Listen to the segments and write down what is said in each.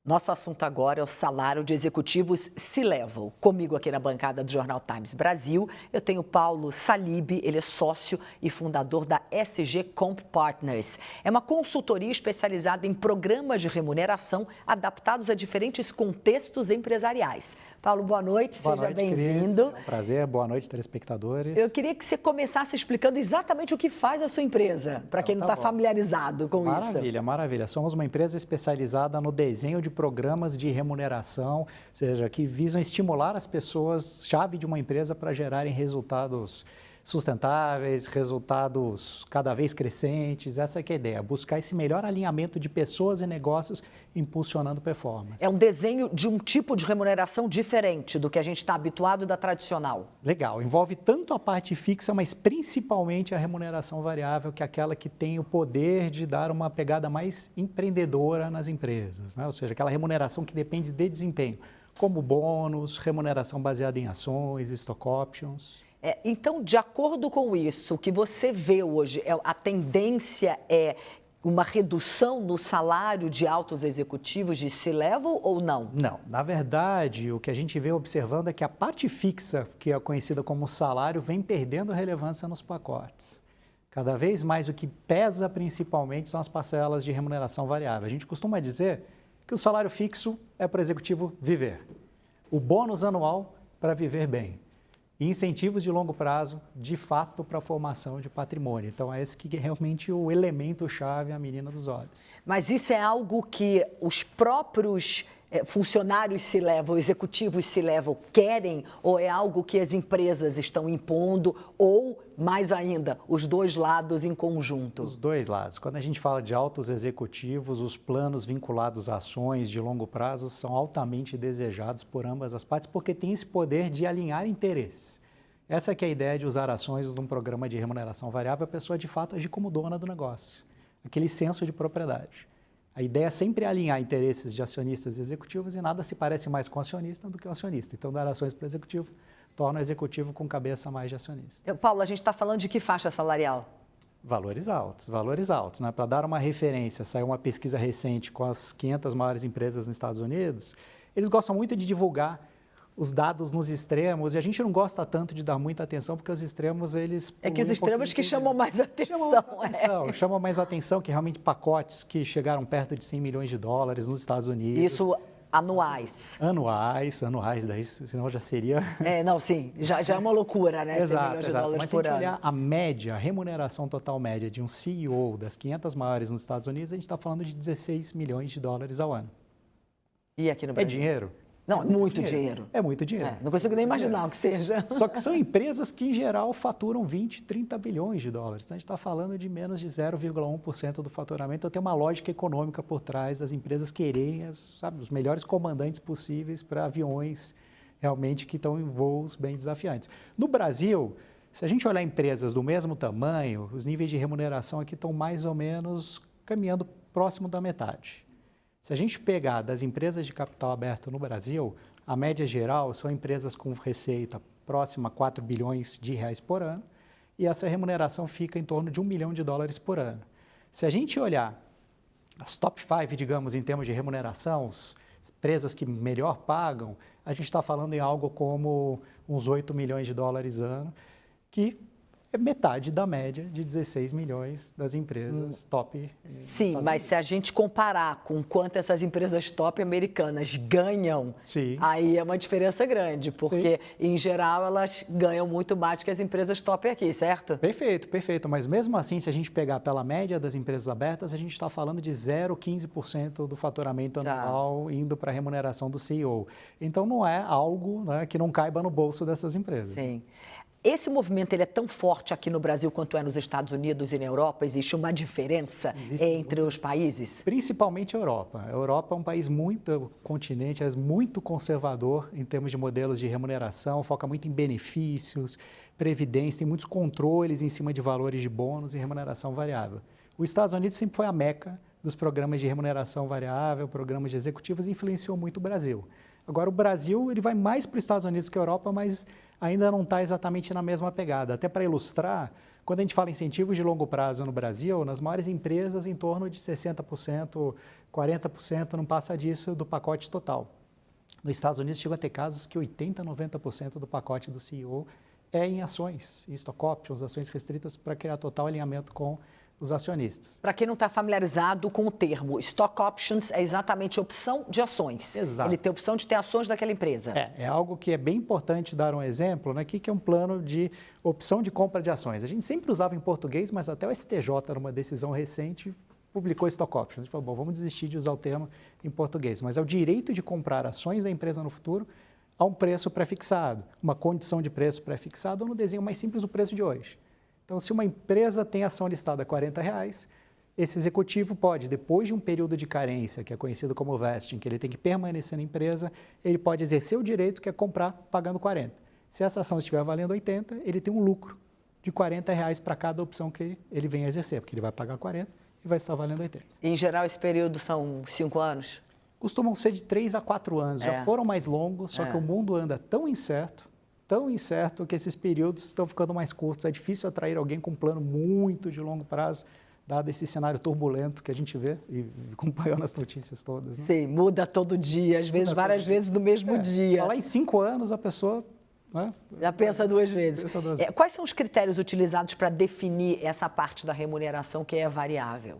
Nosso assunto agora é o salário de executivos C-Level. Comigo aqui na bancada do Jornal Times Brasil, eu tenho Paulo Salib, ele é sócio e fundador da SG Comp Partners. É uma consultoria especializada em programas de remuneração adaptados a diferentes contextos empresariais. Paulo, boa noite, seja bem-vindo. É um prazer, boa noite, telespectadores. Eu queria que você começasse explicando exatamente o que faz a sua empresa, para quem não está familiarizado com isso. Maravilha, maravilha. Somos uma empresa especializada no desenho de programas de remuneração, ou seja, que visam estimular as pessoas-chave de uma empresa para gerarem resultados sustentáveis, resultados cada vez crescentes. Essa é a ideia, buscar esse melhor alinhamento de pessoas e negócios impulsionando performance. É um desenho de um tipo de remuneração diferente do que a gente está habituado da tradicional. Legal, envolve tanto a parte fixa, mas principalmente a remuneração variável, que é aquela que tem o poder de dar uma pegada mais empreendedora nas empresas, né? Ou seja, aquela remuneração que depende de desempenho, como bônus, remuneração baseada em ações, stock options. Então, de acordo com isso, o que você vê hoje, a tendência é uma redução no salário de altos executivos de C-Level ou não? Não, na verdade, o que a gente vem observando é que a parte fixa, que é conhecida como salário, vem perdendo relevância nos pacotes. Cada vez mais o que pesa principalmente são as parcelas de remuneração variável. A gente costuma dizer que o salário fixo é para o executivo viver, o bônus anual para viver bem. E incentivos de longo prazo, de fato, para a formação de patrimônio. Então, é esse que é realmente o elemento-chave, a menina dos olhos. Mas isso é algo que os próprios funcionários C-Level, executivos C-Level querem, ou é algo que as empresas estão impondo, ou, mais ainda, os dois lados em conjunto? Os dois lados. Quando a gente fala de altos executivos, os planos vinculados a ações de longo prazo são altamente desejados por ambas as partes, porque tem esse poder de alinhar interesses. Essa que é a ideia de usar ações num programa de remuneração variável, a pessoa de fato agir como dona do negócio, aquele senso de propriedade. A ideia é sempre alinhar interesses de acionistas e executivos e nada se parece mais com o acionista do que o acionista. Então, dar ações para o executivo torna o executivo com cabeça mais de acionista. Paulo, a gente está falando de que faixa salarial? Valores altos, né? Para dar uma referência, saiu uma pesquisa recente com as 500 maiores empresas nos Estados Unidos, eles gostam muito de divulgar os dados nos extremos, e a gente não gosta tanto de dar muita atenção, porque os extremos, eles... É que os extremos que chamam mais atenção. Chamam mais atenção, que realmente pacotes que chegaram perto de 100 milhões de dólares nos Estados Unidos. Isso anuais. Anuais, daí senão já seria... Não, sim, já é uma loucura, né? Exato, 100 milhões de dólares mas por se a gente ano. olhar a média, a remuneração total média de um CEO das 500 maiores nos Estados Unidos, a gente está falando de 16 milhões de dólares ao ano. E aqui no Brasil? É dinheiro? Não, é muito dinheiro. É muito dinheiro. Não consigo nem imaginar o que seja. Só que são empresas que, em geral, faturam 20, 30 bilhões de dólares. Então, a gente está falando de menos de 0,1% do faturamento. Então, tem uma lógica econômica por trás das empresas quererem os melhores comandantes possíveis para aviões realmente que estão em voos bem desafiantes. No Brasil, se a gente olhar empresas do mesmo tamanho, os níveis de remuneração aqui estão mais ou menos caminhando próximo da metade. Se a gente pegar das empresas de capital aberto no Brasil, a média geral são empresas com receita próxima a 4 bilhões de reais por ano, e essa remuneração fica em torno de 1 milhão de dólares por ano. Se a gente olhar as top 5, digamos, em termos de remuneração, as empresas que melhor pagam, a gente está falando em algo como uns 8 milhões de dólares ano, que é metade da média de 16 milhões das empresas top. Sim, mas se a gente comparar com quanto essas empresas top americanas ganham, aí é uma diferença grande, porque, em geral, elas ganham muito mais que as empresas top aqui, certo? Perfeito. Mas, mesmo assim, se a gente pegar pela média das empresas abertas, a gente está falando de 0,15% do faturamento anual indo para a remuneração do CEO. Então, não é algo, né, que não caiba no bolso dessas empresas. Sim. Esse movimento ele é tão forte aqui no Brasil quanto é nos Estados Unidos e na Europa? Existe uma diferença entre os países? Principalmente a Europa. A Europa é um país continente, muito conservador em termos de modelos de remuneração, foca muito em benefícios, previdência, tem muitos controles em cima de valores de bônus e remuneração variável. Os Estados Unidos sempre foi a meca dos programas de remuneração variável, programas de executivos, e influenciou muito o Brasil. Agora, o Brasil ele vai mais para os Estados Unidos que a Europa, mas ainda não está exatamente na mesma pegada. Até para ilustrar, Quando a gente fala em incentivos de longo prazo no Brasil, nas maiores empresas, em torno de 60%, 40%, não passa disso do pacote total. Nos Estados Unidos, chegou a ter casos que 80%, 90% do pacote do CEO é em ações, em stock options, ações restritas, para criar total alinhamento com os acionistas. Para quem não está familiarizado com o termo, stock options é exatamente opção de ações. Exato. Ele tem opção de ter ações daquela empresa. É algo que é bem importante dar um exemplo, né? Que é um plano de opção de compra de ações. A gente sempre usava em português, mas até o STJ, numa decisão recente, publicou stock options. A gente falou, bom, vamos desistir de usar o termo em português, mas é o direito de comprar ações da empresa no futuro a um preço pré-fixado, uma condição de preço pré-fixado ou no desenho mais simples, o preço de hoje. Então, se uma empresa tem ação listada a R$40, esse executivo pode, depois de um período de carência, que é conhecido como vesting, que ele tem que permanecer na empresa, ele pode exercer o direito que é comprar pagando 40. Se essa ação estiver valendo 80, ele tem um lucro de R$40 para cada opção que ele vem a exercer, porque ele vai pagar 40 e vai estar valendo 80. Em geral, esse período são 5 anos? Costumam ser de 3 a 4 anos, já foram mais longos, só que o mundo anda tão incerto que esses períodos estão ficando mais curtos. É difícil atrair alguém com um plano muito de longo prazo, dado esse cenário turbulento que a gente vê e acompanhou nas notícias todas. Né? Sim, muda todo dia, às vezes várias vezes no mesmo dia. Falar em 5 anos, a pessoa... Né? Já pensa duas vezes. Pensa duas vezes. Quais são os critérios utilizados para definir essa parte da remuneração que é variável?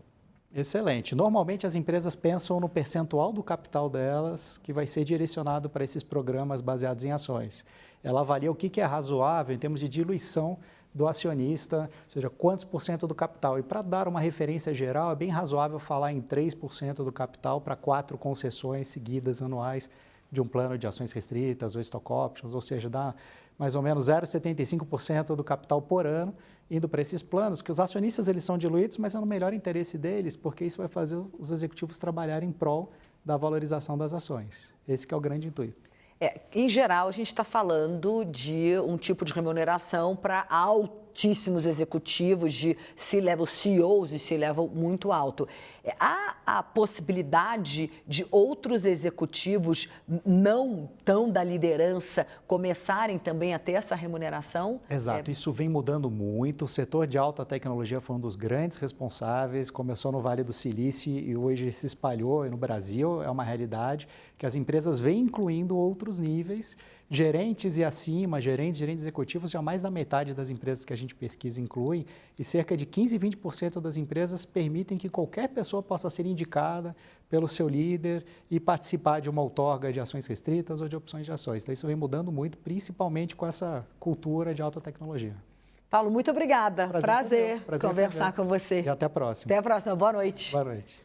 Excelente. Normalmente as empresas pensam no percentual do capital delas que vai ser direcionado para esses programas baseados em ações. Ela avalia o que é razoável em termos de diluição do acionista, ou seja, quantos por cento do capital. E para dar uma referência geral, é bem razoável falar em 3% do capital para 4 concessões seguidas anuais de um plano de ações restritas ou stock options, ou seja, dá mais ou menos 0,75% do capital por ano indo para esses planos, que os acionistas eles são diluídos, mas é no melhor interesse deles, porque isso vai fazer os executivos trabalharem em prol da valorização das ações. Esse que é o grande intuito. Em geral, a gente está falando de um tipo de remuneração para altíssimos executivos, de C-level CEOs e C-level muito alto. Há a possibilidade de outros executivos não tão da liderança começarem também a ter essa remuneração? Exato, isso vem mudando muito. O setor de alta tecnologia foi um dos grandes responsáveis, começou no Vale do Silício e hoje se espalhou no Brasil. É uma realidade que as empresas vêm incluindo outros níveis, gerentes e acima, gerentes executivos, já mais da metade das empresas que a gente pesquisa incluem, e cerca de 15% e 20% das empresas permitem que qualquer pessoa possa ser indicada pelo seu líder e participar de uma outorga de ações restritas ou de opções de ações. Então, isso vem mudando muito, principalmente com essa cultura de alta tecnologia. Paulo, muito obrigada. Prazer conversar com você. E até a próxima. Até a próxima. Boa noite. Boa noite.